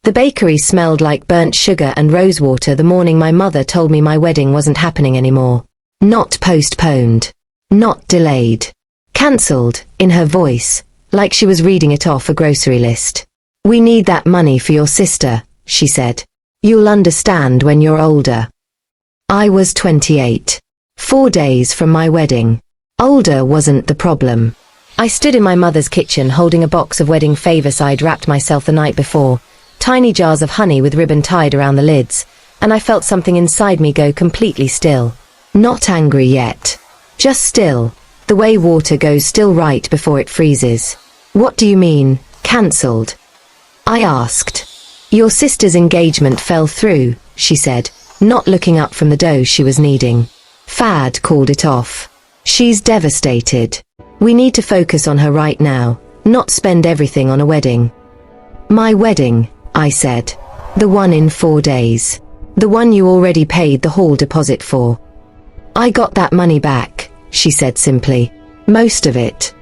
The bakery smelled like burnt sugar and rosewater the morning my mother told me my wedding wasn't happening anymore. Not postponed. Not delayed. Cancelled, in her voice, like she was reading it off a grocery list. "We need that money for your sister," she said. "You'll understand when you're older." I was 28. 4 days from my wedding. Older wasn't the problem. I stood in my mother's kitchen holding a box of wedding favors I'd wrapped myself the night before, tiny jars of honey with ribbon tied around the lids, and I felt something inside me go completely still. Not angry yet. Just still, the way water goes still right before it freezes. "What do you mean, cancelled?" I asked. "Your sister's engagement fell through," she said, not looking up from the dough she was kneading. "Fad called it off. She's devastated. We need to focus on her right now, not spend everything on a wedding." "My wedding," I said. "The one in 4 days. The one you already paid the hall deposit for." "I got that money back," she said simply. "Most of it."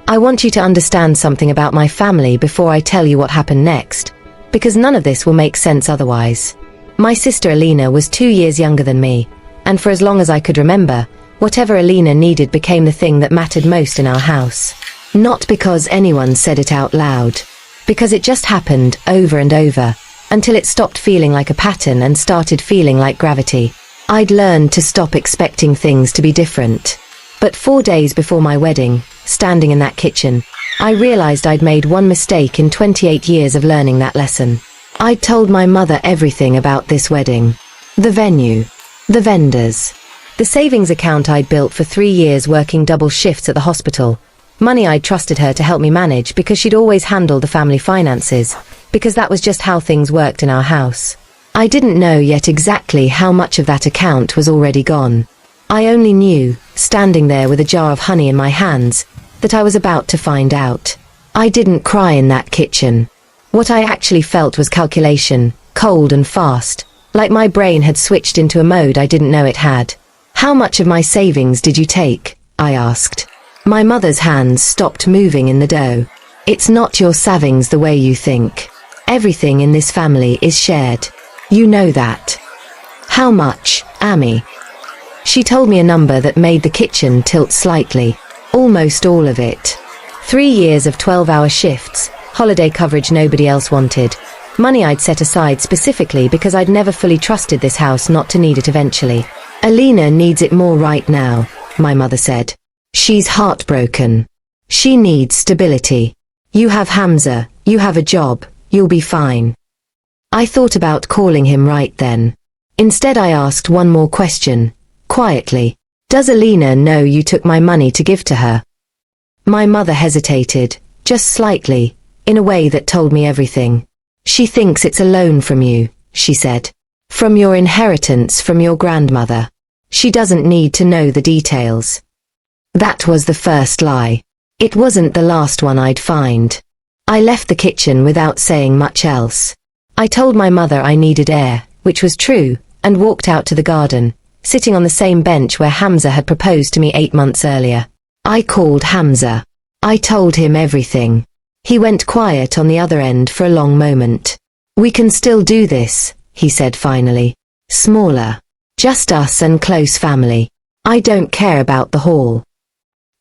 "I want you to understand something about my family before I tell you what happened next, because none of this will make sense otherwise. My sister Alina was 2 years younger than me, and for as long as I could remember, whatever Alina needed became the thing that mattered most in our house. Not because anyone said it out loud, because it just happened over and over, until it stopped feeling like a pattern and started feeling like gravity. I'd learned to stop expecting things to be different. But 4 days before my wedding, standing in that kitchen, I realized I'd made one mistake in 28 years of learning that lesson. I'd told my mother everything about this wedding. The venue. The vendors. The savings account I'd built for 3 years working double shifts at the hospital. Money I'd trusted her to help me manage because she'd always handled the family finances, because that was just how things worked in our house. I didn't know yet exactly how much of that account was already gone. I only knew, standing there with a jar of honey in my hands, that I was about to find out. I didn't cry in that kitchen. What I actually felt was calculation, cold and fast, like my brain had switched into a mode I didn't know it had. "How much of my savings did you take?" I asked. My mother's hands stopped moving in the dough. "It's not your savings the way you think. Everything in this family is shared. You know that." "How much, Amy?" She told me a number that made the kitchen tilt slightly. Almost all of it. 3 years of 12-hour shifts, holiday coverage nobody else wanted, money I'd set aside specifically because I'd never fully trusted this house not to need it eventually. "Alina needs it more right now," my mother said. "She's heartbroken. She needs stability. You have Hamza, you have a job, you'll be fine." I thought about calling him right then. Instead I asked one more question, quietly. "Does Alina know you took my money to give to her?" My mother hesitated, just slightly, in a way that told me everything. "She thinks it's a loan from you," she said. "From your inheritance from your grandmother. She doesn't need to know the details." That was the first lie. It wasn't the last one I'd find. I left the kitchen without saying much else. I told my mother I needed air, which was true, and walked out to the garden, sitting on the same bench where Hamza had proposed to me 8 months earlier. I called Hamza. I told him everything. He went quiet on the other end for a long moment. "We can still do this," he said finally. "Smaller. Just us and close family. I don't care about the hall."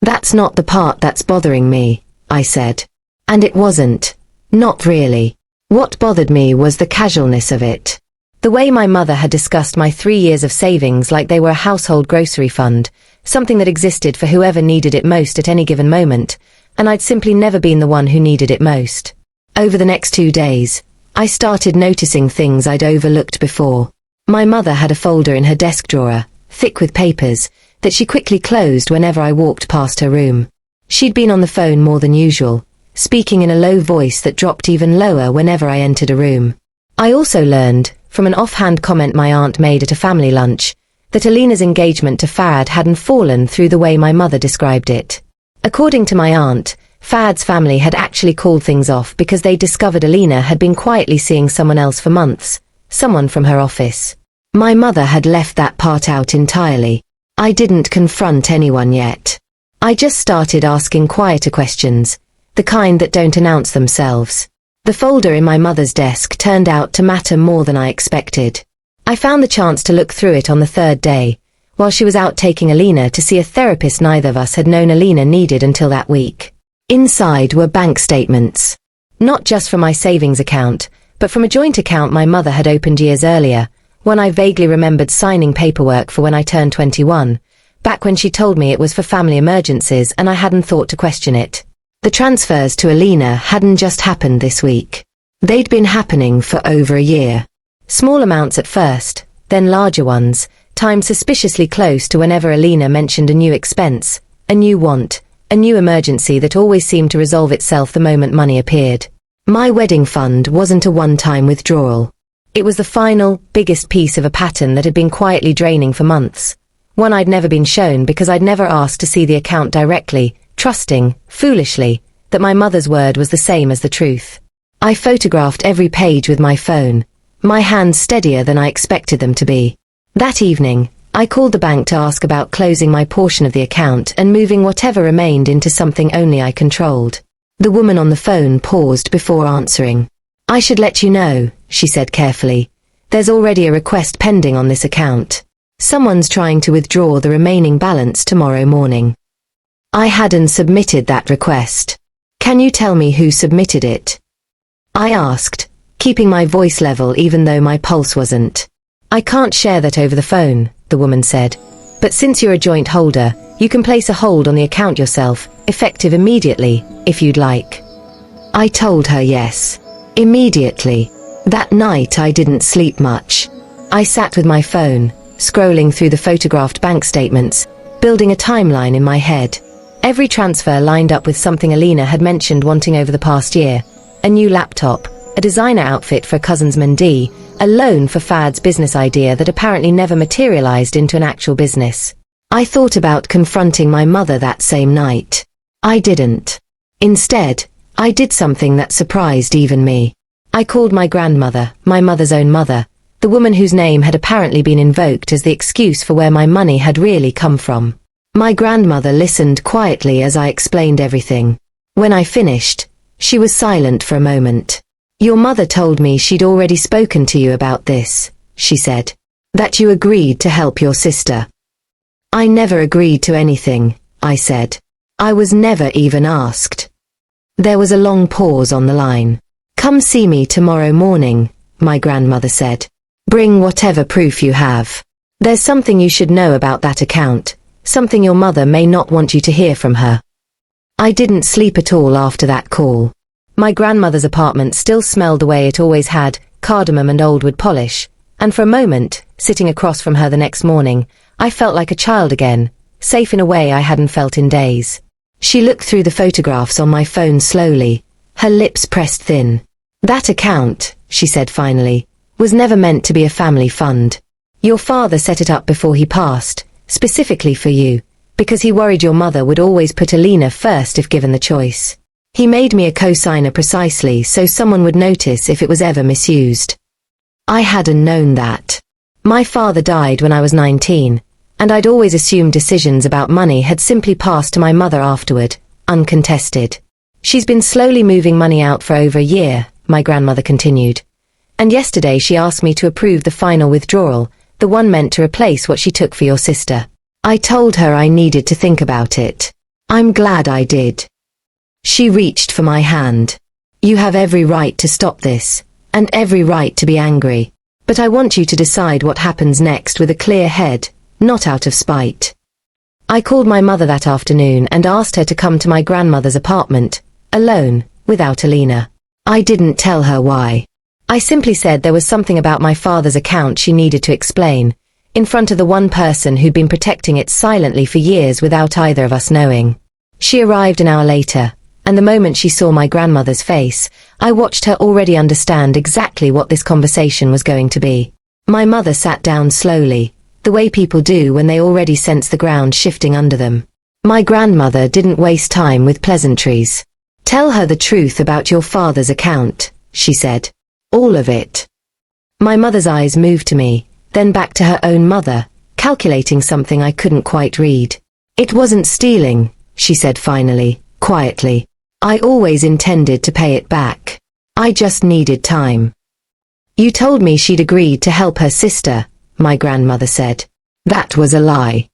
"That's not the part that's bothering me," I said. And it wasn't. Not really. What bothered me was the casualness of it. The way my mother had discussed my 3 years of savings like they were a household grocery fund, something that existed for whoever needed it most at any given moment, and I'd simply never been the one who needed it most. Over the next 2 days, I started noticing things I'd overlooked before. My mother had a folder in her desk drawer, thick with papers, that she quickly closed whenever I walked past her room. She'd been on the phone more than usual, speaking in a low voice that dropped even lower whenever I entered a room. I also learned, from an offhand comment my aunt made at a family lunch, that Alina's engagement to Fahad hadn't fallen through the way my mother described it. According to my aunt, Fahad's family had actually called things off because they discovered Alina had been quietly seeing someone else for months, someone from her office. My mother had left that part out entirely. I didn't confront anyone yet. I just started asking quieter questions, the kind that don't announce themselves. The folder in my mother's desk turned out to matter more than I expected. I found the chance to look through it on the third day, while she was out taking Alina to see a therapist neither of us had known Alina needed until that week. Inside were bank statements. Not just from my savings account, but from a joint account my mother had opened years earlier, one I vaguely remembered signing paperwork for when I turned 21, back when she told me it was for family emergencies and I hadn't thought to question it. The transfers to Alina hadn't just happened this week. They'd been happening for over a year. Small amounts at first, then larger ones, timed suspiciously close to whenever Alina mentioned a new expense, a new want, a new emergency that always seemed to resolve itself the moment money appeared. My wedding fund wasn't a one-time withdrawal. It was the final, biggest piece of a pattern that had been quietly draining for months. One I'd never been shown because I'd never asked to see the account directly, trusting, foolishly, that my mother's word was the same as the truth. I photographed every page with my phone, my hands steadier than I expected them to be. That evening, I called the bank to ask about closing my portion of the account and moving whatever remained into something only I controlled. The woman on the phone paused before answering. "I should let you know," she said carefully. "There's already a request pending on this account. Someone's trying to withdraw the remaining balance tomorrow morning." I hadn't submitted that request. "Can you tell me who submitted it?" I asked, keeping my voice level even though my pulse wasn't. "I can't share that over the phone," the woman said. "But since you're a joint holder, you can place a hold on the account yourself, effective immediately, if you'd like." I told her yes. Immediately. That night I didn't sleep much. I sat with my phone, scrolling through the photographed bank statements, building a timeline in my head. Every transfer lined up with something Alina had mentioned wanting over the past year. A new laptop, a designer outfit for a cousin's Mendy, a loan for Fad's business idea that apparently never materialized into an actual business. I thought about confronting my mother that same night. I didn't. Instead, I did something that surprised even me. I called my grandmother, my mother's own mother, the woman whose name had apparently been invoked as the excuse for where my money had really come from. My grandmother listened quietly as I explained everything. When I finished, she was silent for a moment. "Your mother told me she'd already spoken to you about this," she said. "That you agreed to help your sister." "I never agreed to anything," I said. "I was never even asked." There was a long pause on the line. "Come see me tomorrow morning," my grandmother said. "Bring whatever proof you have. There's something you should know about that account, something your mother may not want you to hear from her." I didn't sleep at all after that call. My grandmother's apartment still smelled the way it always had, cardamom and old wood polish, and for a moment, sitting across from her the next morning, I felt like a child again, safe in a way I hadn't felt in days. She looked through the photographs on my phone slowly, her lips pressed thin. "That account," she said finally, "was never meant to be a family fund. Your father set it up before he passed, specifically for you, because he worried your mother would always put Alina first if given the choice. He made me a co-signer precisely so someone would notice if it was ever misused." I hadn't known that. My father died when I was 19, and I'd always assumed decisions about money had simply passed to my mother afterward, uncontested. "She's been slowly moving money out for over a year," my grandmother continued. "And yesterday she asked me to approve the final withdrawal, the one meant to replace what she took for your sister. I told her I needed to think about it. I'm glad I did." She reached for my hand. "You have every right to stop this, and every right to be angry. But I want you to decide what happens next with a clear head, not out of spite." I called my mother that afternoon and asked her to come to my grandmother's apartment, alone, without Alina. I didn't tell her why. I simply said there was something about my father's account she needed to explain, in front of the one person who'd been protecting it silently for years without either of us knowing. She arrived an hour later, and the moment she saw my grandmother's face, I watched her already understand exactly what this conversation was going to be. My mother sat down slowly, the way people do when they already sense the ground shifting under them. My grandmother didn't waste time with pleasantries. "Tell her the truth about your father's account," she said. "All of it." My mother's eyes moved to me, then back to her own mother, calculating something I couldn't quite read. "It wasn't stealing," she said finally, quietly. "I always intended to pay it back." I just needed time. You told me she'd agreed to help her sister, my grandmother said. That was a lie.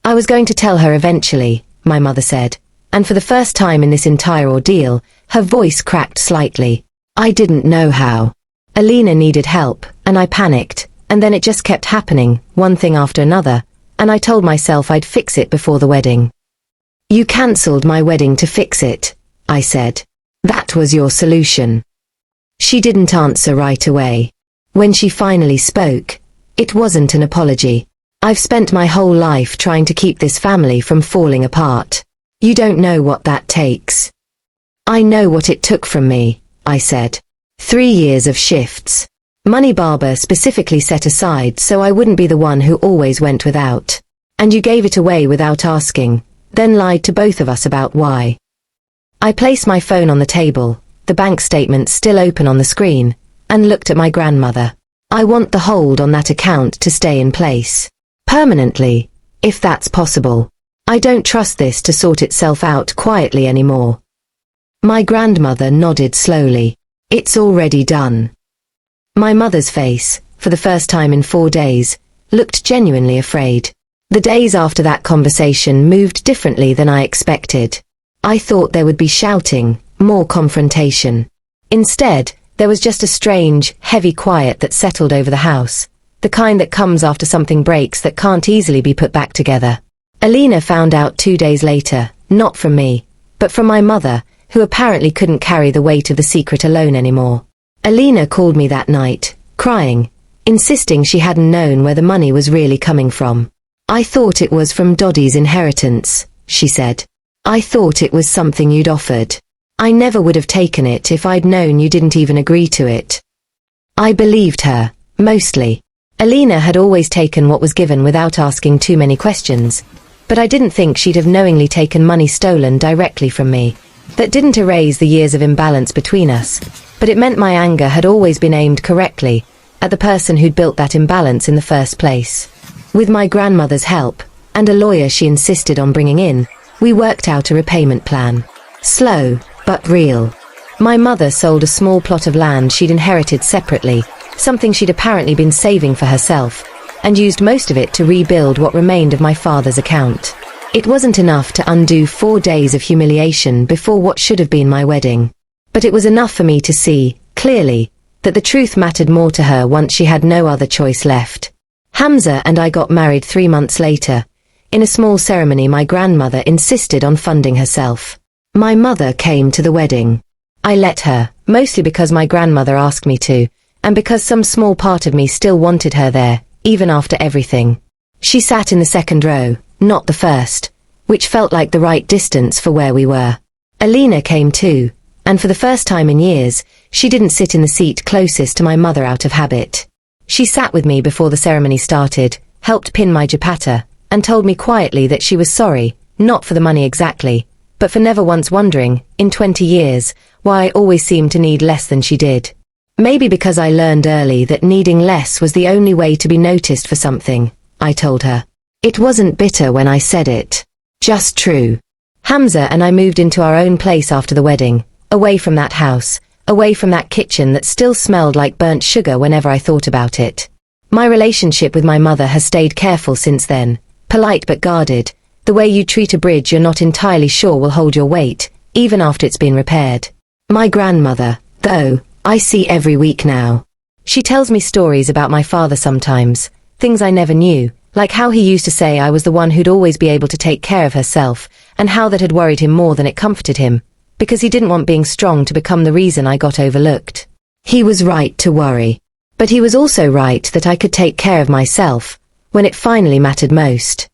I was going to tell her eventually, my mother said, and for the first time in this entire ordeal, her voice cracked slightly. I didn't know how. Alina needed help, and I panicked, and then it just kept happening, one thing after another, and I told myself I'd fix it before the wedding. You cancelled my wedding to fix it, I said. That was your solution. She didn't answer right away. When she finally spoke, it wasn't an apology. I've spent my whole life trying to keep this family from falling apart. You don't know what that takes. I know what it took from me, I said. 3 years of shifts. Money Baba specifically set aside so I wouldn't be the one who always went without. And you gave it away without asking, then lied to both of us about why. I placed my phone on the table, the bank statement still open on the screen, and looked at my grandmother. I want the hold on that account to stay in place. Permanently, if that's possible. I don't trust this to sort itself out quietly anymore. My grandmother nodded slowly. It's already done. My mother's face, for the first time in 4 days, looked genuinely afraid. The days after that conversation moved differently than I expected. I thought there would be shouting, more confrontation. Instead, there was just a strange, heavy quiet that settled over the house, the kind that comes after something breaks that can't easily be put back together. Alina found out 2 days later, not from me, but from my mother, who apparently couldn't carry the weight of the secret alone anymore. Alina called me that night, crying, insisting she hadn't known where the money was really coming from. I thought it was from Doddy's inheritance, she said. I thought it was something you'd offered. I never would have taken it if I'd known you didn't even agree to it. I believed her, mostly. Alina had always taken what was given without asking too many questions, but I didn't think she'd have knowingly taken money stolen directly from me. That didn't erase the years of imbalance between us, but it meant my anger had always been aimed correctly at the person who'd built that imbalance in the first place. With my grandmother's help, and a lawyer she insisted on bringing in, we worked out a repayment plan. Slow, but real. My mother sold a small plot of land she'd inherited separately, something she'd apparently been saving for herself, and used most of it to rebuild what remained of my father's account. It wasn't enough to undo 4 days of humiliation before what should have been my wedding. But it was enough for me to see, clearly, that the truth mattered more to her once she had no other choice left. Hamza and I got married 3 months later. In a small ceremony my grandmother insisted on funding herself. My mother came to the wedding. I let her, mostly because my grandmother asked me to, and because some small part of me still wanted her there, even after everything. She sat in the second row, not the first, which felt like the right distance for where we were. Alina came too, and for the first time in years, she didn't sit in the seat closest to my mother out of habit. She sat with me before the ceremony started, helped pin my dupatta, and told me quietly that she was sorry, not for the money exactly, but for never once wondering, in 20 years, why I always seemed to need less than she did. Maybe because I learned early that needing less was the only way to be noticed for something, I told her. It wasn't bitter when I said it. Just true. Hamza and I moved into our own place after the wedding, away from that house, away from that kitchen that still smelled like burnt sugar whenever I thought about it. My relationship with my mother has stayed careful since then, polite but guarded, the way you treat a bridge you're not entirely sure will hold your weight, even after it's been repaired. My grandmother, though, I see every week now. She tells me stories about my father sometimes, things I never knew, like how he used to say I was the one who'd always be able to take care of herself, and how that had worried him more than it comforted him, because he didn't want being strong to become the reason I got overlooked. He was right to worry, but he was also right that I could take care of myself, when it finally mattered most.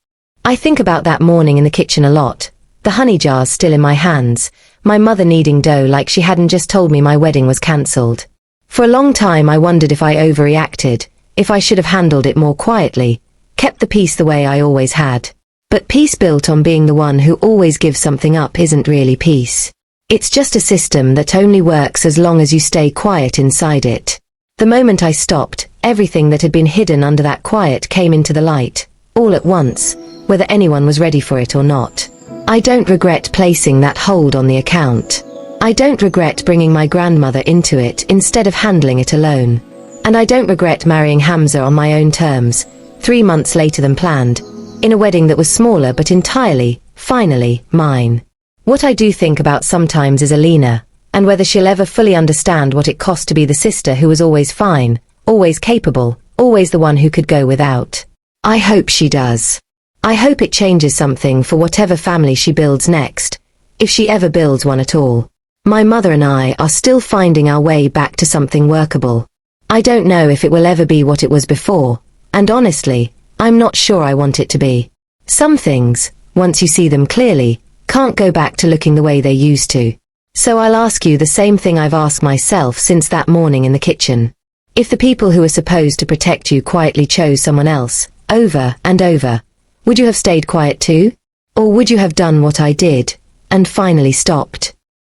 I think about that morning in the kitchen a lot, the honey jars still in my hands, my mother kneading dough like she hadn't just told me my wedding was cancelled. For a long time I wondered if I overreacted, if I should have handled it more quietly, kept the peace the way I always had. But peace built on being the one who always gives something up isn't really peace. It's just a system that only works as long as you stay quiet inside it. The moment I stopped, everything that had been hidden under that quiet came into the light, all at once, whether anyone was ready for it or not. I don't regret placing that hold on the account. I don't regret bringing my grandmother into it instead of handling it alone. And I don't regret marrying Hamza on my own terms, 3 months later than planned, in a wedding that was smaller but entirely, finally, mine. What I do think about sometimes is Alina, and whether she'll ever fully understand what it cost to be the sister who was always fine, always capable, always the one who could go without. I hope she does. I hope it changes something for whatever family she builds next, if she ever builds one at all. My mother and I are still finding our way back to something workable. I don't know if it will ever be what it was before, and honestly, I'm not sure I want it to be. Some things, once you see them clearly, can't go back to looking the way they used to. So I'll ask you the same thing I've asked myself since that morning in the kitchen. If the people who are supposed to protect you quietly chose someone else, over and over, would you have stayed quiet too? Or would you have done what I did, and finally stopped?